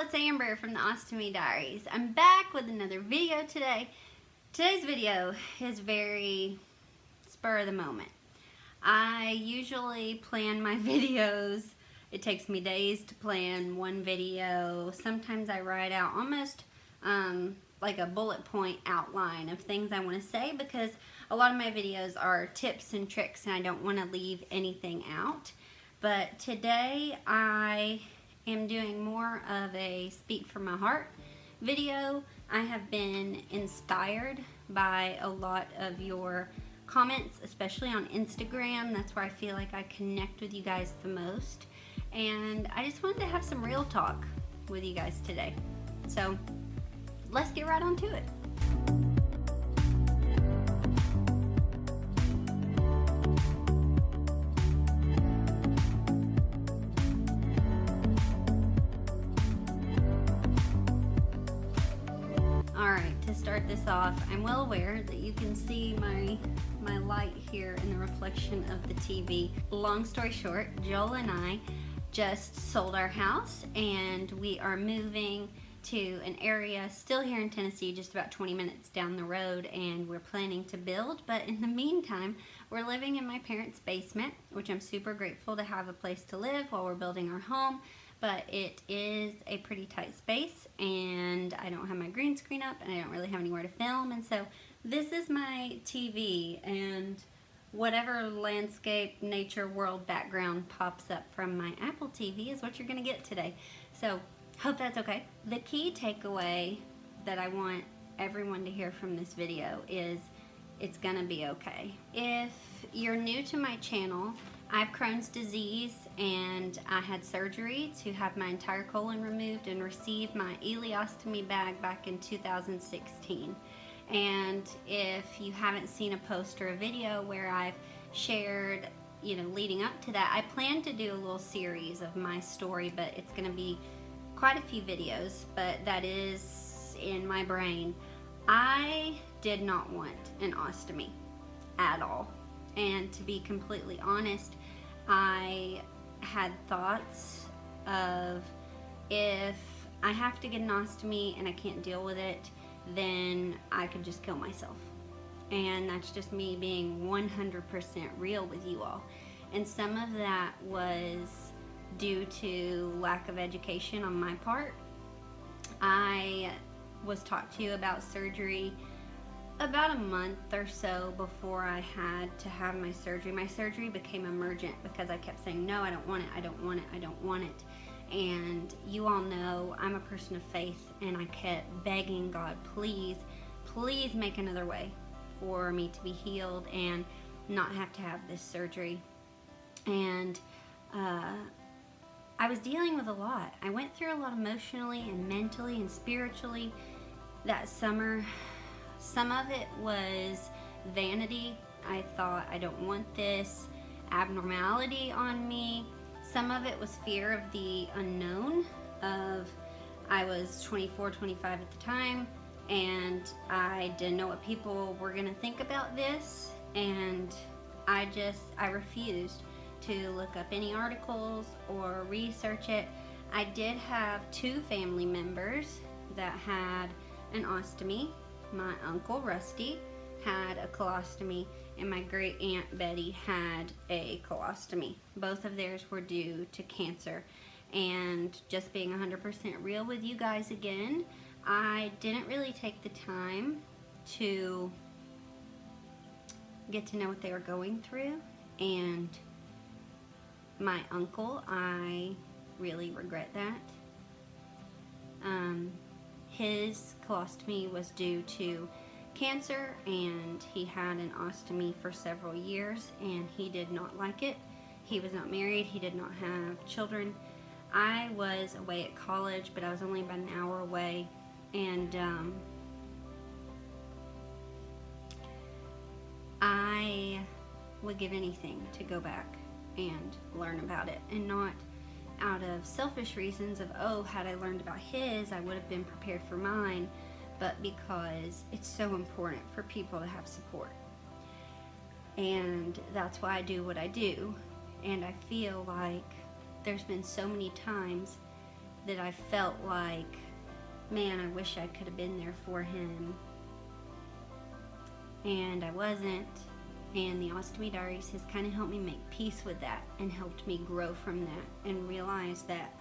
it's Amber from the Ostomy Diaries. I'm back with another video today. Today's video is very spur of the moment. I usually plan my videos. It takes me days to plan one video. Sometimes I write out almost like a bullet point outline of things I want to say, because a lot of my videos are tips and tricks and I don't want to leave anything out. But today I am doing more of a speak from my heart video. I have been inspired by a lot of your comments, especially on Instagram. That's where I feel like I connect with you guys the most. And I just wanted to have some real talk with you guys today. So let's get right on to it. To start this off, I'm well aware that you can see my light here in the reflection of the TV. Long story short, Joel and I just sold our house and we are moving to an area still here in Tennessee, just about 20 minutes down the road, and we're planning to build. But in the meantime, we're living in my parents' basement, which I'm super grateful to have a place to live while we're building our home. But it is a pretty tight space and I don't have my green screen up and I don't really have anywhere to film, and so this is my TV, and whatever landscape, nature, world background pops up from my Apple TV is what you're gonna get today. So hope that's okay. The key takeaway that I want everyone to hear from this video is it's gonna be okay. If you're new to my channel, I have Crohn's disease and I had surgery to have my entire colon removed and received my ileostomy bag back in 2016. And if you haven't seen a post or a video where I've shared, leading up to that, I plan to do a little series of my story, but it's going to be quite a few videos, but that is in my brain. I did not want an ostomy at all. And to be completely honest, I had thoughts of, if I have to get an ostomy and I can't deal with it, then I could just kill myself. And that's just me being 100% real with you all. And some of that was due to lack of education on my part. I was talked to about surgery about a month or so before I had to have my surgery. My surgery became emergent because I kept saying, no, I don't want it, I don't want it, I don't want it. And you all know I'm a person of faith, and I kept begging God, please, please make another way for me to be healed and not have to have this surgery. And I was dealing with a lot. I went through a lot emotionally and mentally and spiritually that summer. Some of it was vanity. I thought, I don't want this abnormality on me. Some of it was fear of the unknown. I was 24, 25 at the time, and I didn't know what people were gonna think about this, and I refused to look up any articles or research it. I did have 2 family members that had an ostomy. My uncle Rusty had a colostomy and my great aunt Betty had a colostomy. Both of theirs were due to cancer. And just being 100% real with you guys again, I didn't really take the time to get to know what they were going through. And my uncle, I really regret that. His colostomy was due to cancer, and he had an ostomy for several years, and he did not like it. He was not married, he did not have children. I was away at college, but I was only about an hour away, and I would give anything to go back and learn about it, and not out of selfish reasons of, oh, had I learned about his, I would have been prepared for mine, but because it's so important for people to have support. And that's why I do what I do. And I feel like there's been so many times that I felt like, man, I wish I could have been there for him, and I wasn't. And the Ostomy Diaries has kind of helped me make peace with that and helped me grow from that and realize that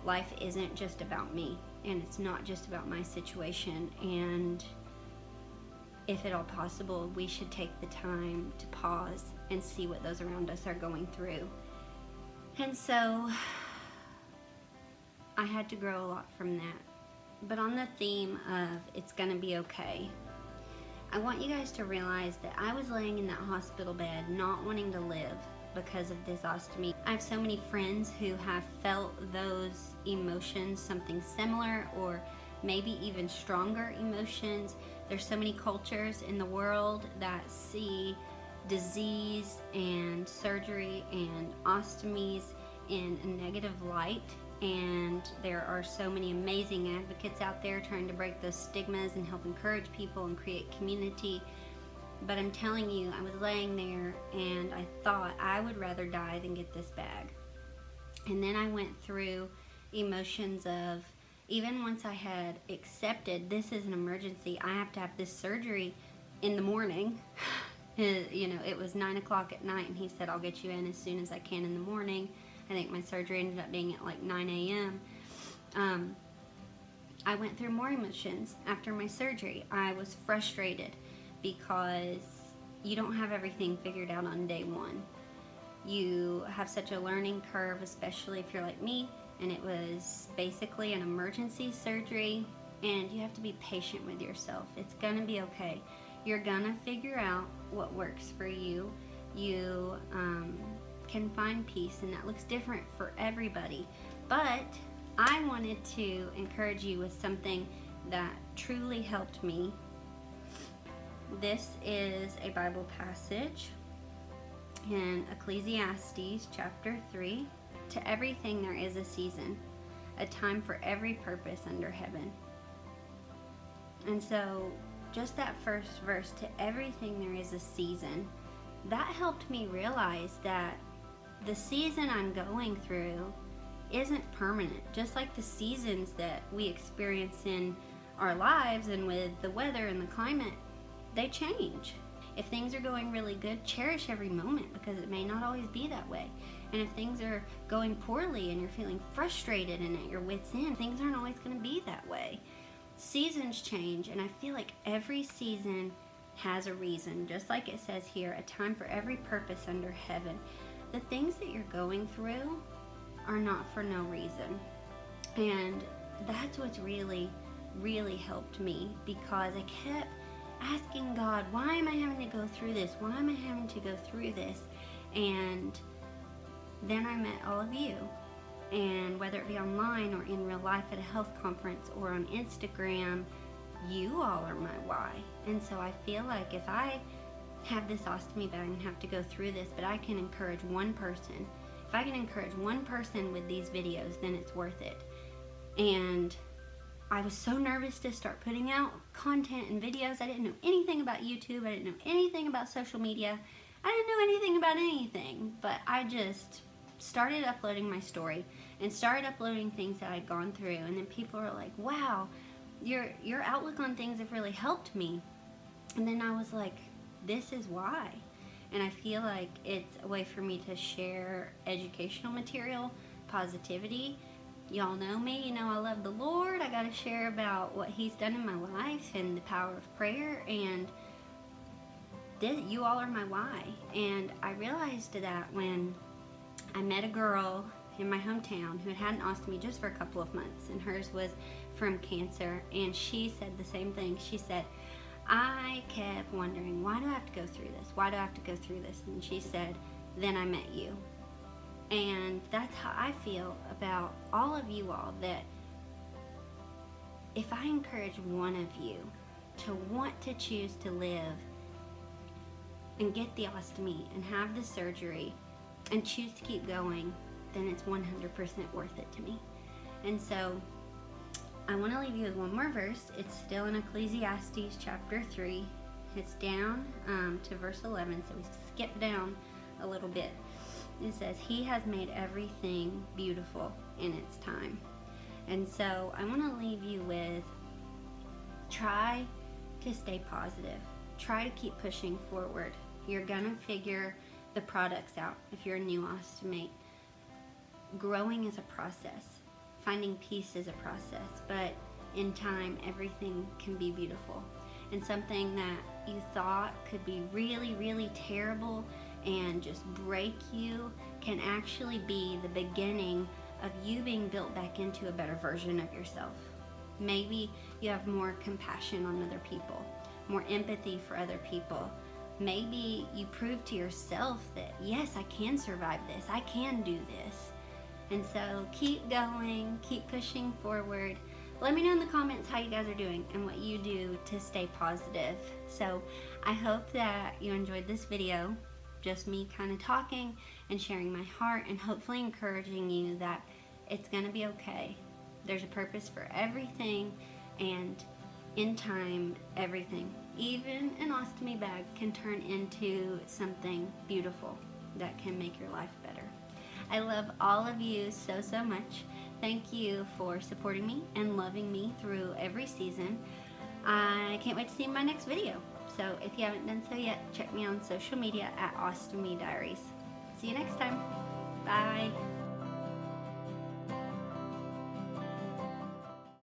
life isn't just about me, and it's not just about my situation, and if at all possible, we should take the time to pause and see what those around us are going through. And so I had to grow a lot from that. But on the theme of it's gonna be okay, I want you guys to realize that I was laying in that hospital bed not wanting to live because of this ostomy. I have so many friends who have felt those emotions, something similar or maybe even stronger emotions. There's so many cultures in the world that see disease and surgery and ostomies in a negative light, and there are so many amazing advocates out there trying to break those stigmas and help encourage people and create community. But I'm telling you, I was laying there and I thought I would rather die than get this bag. And then I went through emotions of, even once I had accepted this is an emergency, I have to have this surgery in the morning. You know, it was 9 o'clock at night, and he said, I'll get you in as soon as I can in the morning. I think my surgery ended up being at like 9 a.m. I went through more emotions after my surgery. I was frustrated because you don't have everything figured out on day one. You have such a learning curve, especially if you're like me, and it was basically an emergency surgery, and you have to be patient with yourself. It's gonna be okay. You're gonna figure out what works for you. You can find peace, and that looks different for everybody. But I wanted to encourage you with something that truly helped me. This is a Bible passage in Ecclesiastes chapter 3. To everything there is a season, a time for every purpose under heaven. And so just that first verse, to everything there is a season, that helped me realize that the season I'm going through isn't permanent. Just like the seasons that we experience in our lives and with the weather and the climate, they change. If things are going really good, cherish every moment, because it may not always be that way. And if things are going poorly and you're feeling frustrated and at your wit's end, things aren't always going to be that way. Seasons change, and I feel like every season has a reason. Just like it says here, a time for every purpose under heaven. The things that you're going through are not for no reason. And that's what's really, really helped me, because I kept asking God, why am I having to go through this? Why am I having to go through this? And then I met all of you. And whether it be online or in real life at a health conference or on Instagram, you all are my why. And so I feel like if I have this ostomy bag and have to go through this, but I can encourage one person, if I can encourage one person with these videos, then it's worth it. And I was so nervous to start putting out content and videos. I didn't know anything about YouTube. I didn't know anything about social media. I didn't know anything about anything, but I just started uploading my story and started uploading things that I'd gone through. And then people were like, wow, your outlook on things have really helped me. And then I was like, this is why. And I feel like it's a way for me to share educational material, positivity. Y'all know me, you know I love the Lord. I gotta share about what He's done in my life and the power of prayer, and you all are my why. And I realized that when I met a girl in my hometown who had an ostomy just for a couple of months, and hers was from cancer, and she said the same thing. She said, I kept wondering, why do I have to go through this? Why do I have to go through this? And she said, then I met you. And that's how I feel about all of you all, that if I encourage one of you to want to choose to live and get the ostomy and have the surgery and choose to keep going, then it's 100% worth it to me. And so I want to leave you with one more verse. It's still in Ecclesiastes chapter 3. It's down to verse 11, so we skip down a little bit. It says, He has made everything beautiful in its time. And so I want to leave you with, try to stay positive. Try to keep pushing forward. You're gonna figure the products out if you're a new ostomate. Growing is a process. Finding peace is a process, but in time, everything can be beautiful. And something that you thought could be really, really terrible and just break you can actually be the beginning of you being built back into a better version of yourself. Maybe you have more compassion on other people, more empathy for other people. Maybe you prove to yourself that, yes, I can survive this, I can do this. And so keep going, keep pushing forward. Let me know in the comments how you guys are doing and what you do to stay positive. So I hope that you enjoyed this video, just me kind of talking and sharing my heart and hopefully encouraging you that it's gonna be okay. There's a purpose for everything, and in time, everything, even an ostomy bag, can turn into something beautiful that can make your life better. I love all of you so, so much. Thank you for supporting me and loving me through every season. I can't wait to see you in my next video. So if you haven't done so yet, check me on social media at Ostomy Diaries. See you next time. Bye.